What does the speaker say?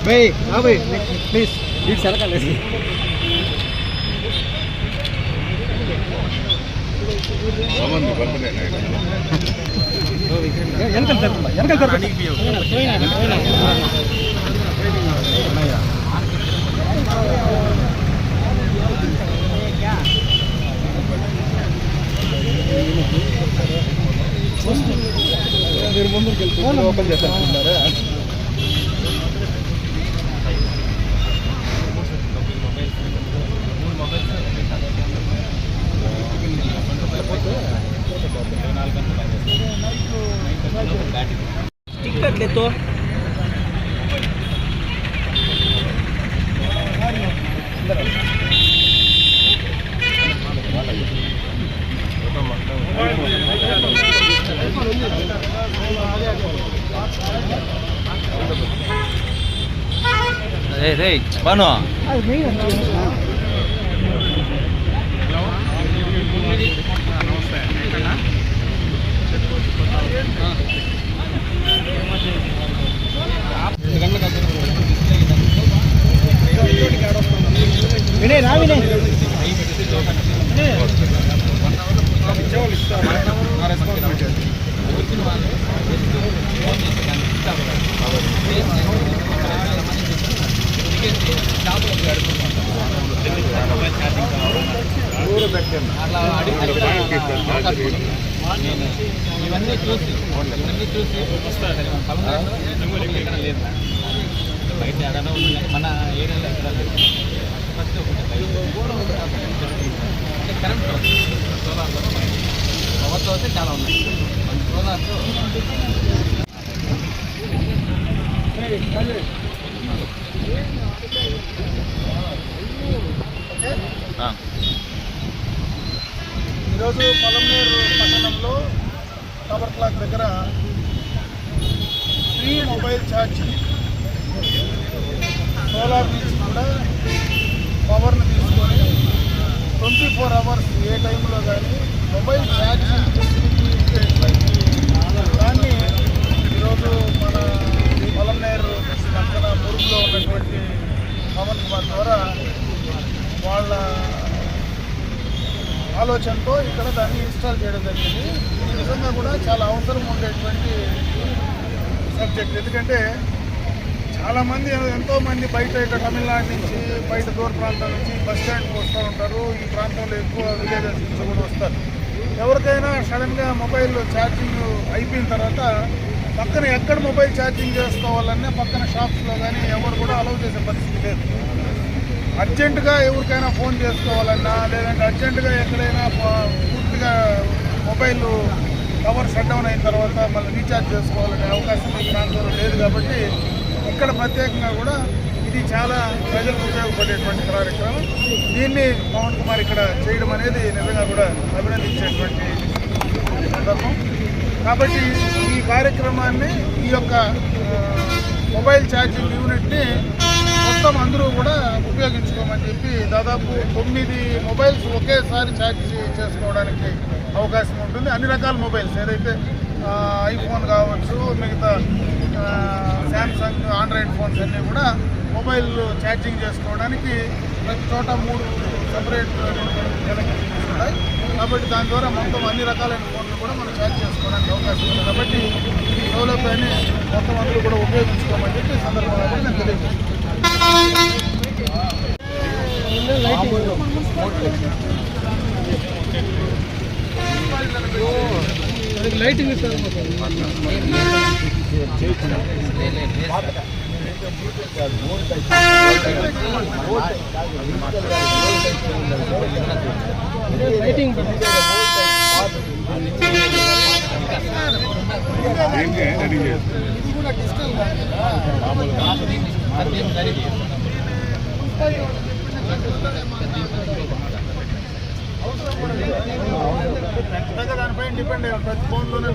भाई हाँ भाई प्लीज बीच सर का लेंगे మీరు ముందుకు వెళ్తే ఓపెన్ చేస్తారనుకుంటున్నారా टिकट ले तो रे बनो विनय ना विनय ఇవన్నీ చూసి లేదు బయట ఏదైనా మన ఏరియాలో ఎక్కడ లేదు ఫస్ట్ అంటే కరెంట్ సోలార్లో పవర్తో అయితే చాలా ఉన్నాయి సోలార్తో ఈరోజు పొలంనేరు పట్టణంలో టవర్ క్లాక్ దగ్గర ఫ్రీ మొబైల్ ఛార్జింగ్ సోలార్ నుంచి కూడా పవర్ని తీసుకొని 24 అవర్స్ ఏ టైంలో కానీ మొబైల్ ఛార్జింగ్ ఫెసిలిటీ ఇచ్చేటువంటి దాన్ని ఈరోజు మన పొలంనేరు పక్కన మురుగులో ఉన్నటువంటి పవన్ కుమార్ ద్వారా వాళ్ళ ఆలోచనతో ఇక్కడ దాన్ని ఇన్స్టాల్ చేయడం జరిగింది. ఇది నిజంగా కూడా చాలా అవసరం ఉండేటువంటి సబ్జెక్ట్. ఎందుకంటే చాలామంది ఎంతోమంది బయట ఇట్లా తమిళనాడు నుంచి బయట దూర ప్రాంతాల నుంచి బస్ స్టాండ్కి వస్తూ ఉంటారు. ఈ ప్రాంతంలో ఎక్కువ విలేజెస్ నుంచి కూడా వస్తారు. ఎవరికైనా సడన్గా మొబైల్ ఛార్జింగ్ అయిపోయిన తర్వాత పక్కన ఎక్కడ మొబైల్ ఛార్జింగ్ చేసుకోవాలన్నా పక్కన షాప్స్లో కానీ ఎవరు కూడా అలౌ చేసే పరిస్థితి లేదు. అర్జెంటుగా ఎవరికైనా ఫోన్ చేసుకోవాలన్నా లేదంటే అర్జెంటుగా ఎక్కడైనా పూర్తిగా మొబైల్ పవర్ షట్ డౌన్ అయిన తర్వాత మళ్ళీ రీఛార్జ్ చేసుకోవాలనే అవకాశం ఈ ప్రాంతంలో లేదు. కాబట్టి ఇక్కడ ప్రత్యేకంగా కూడా ఇది చాలా ప్రజలకు ఉపయోగపడేటువంటి కార్యక్రమం. దీన్ని పవన్ కుమార్ ఇక్కడ చేయడం అనేది నిజంగా కూడా అభినందించేటువంటి సందర్భం. కాబట్టి ఈ కార్యక్రమాన్ని ఈ యొక్క మొబైల్ ఛార్జింగ్ యూనిట్ని మొత్తం అందరూ కూడా ఉపయోగించుకోమని చెప్పి దాదాపు 9 మొబైల్స్ ఒకేసారి ఛార్జ్ చేసుకోవడానికి అవకాశం ఉంటుంది. అన్ని రకాల మొబైల్స్ ఏదైతే ఐఫోన్ కావచ్చు, మిగతా శాంసంగ్ ఆండ్రాయిడ్ ఫోన్స్ అన్నీ కూడా మొబైల్ ఛార్జింగ్ చేసుకోవడానికి ప్రతి చోట 3 సెపరేట్ కనెక్షన్స్ ఉన్నాయి. కాబట్టి దాని ద్వారా మొత్తం అన్ని రకాలైన ఫోన్లు కూడా మనం ఛార్జ్ చేసుకోవడానికి అవకాశం ఉంది. కాబట్టి ఈ సౌలభ్యాన్ని మొత్తం అందరూ కూడా ఉపయోగించుకోమని చెప్పి సందర్భంగా నేను తెలియజేస్తున్నాను. లైటింగ్ ఇస్తారు లైటింగ్ దానిపై డిపెండ్ అయ్యారు ప్రతి ఫోన్లోనే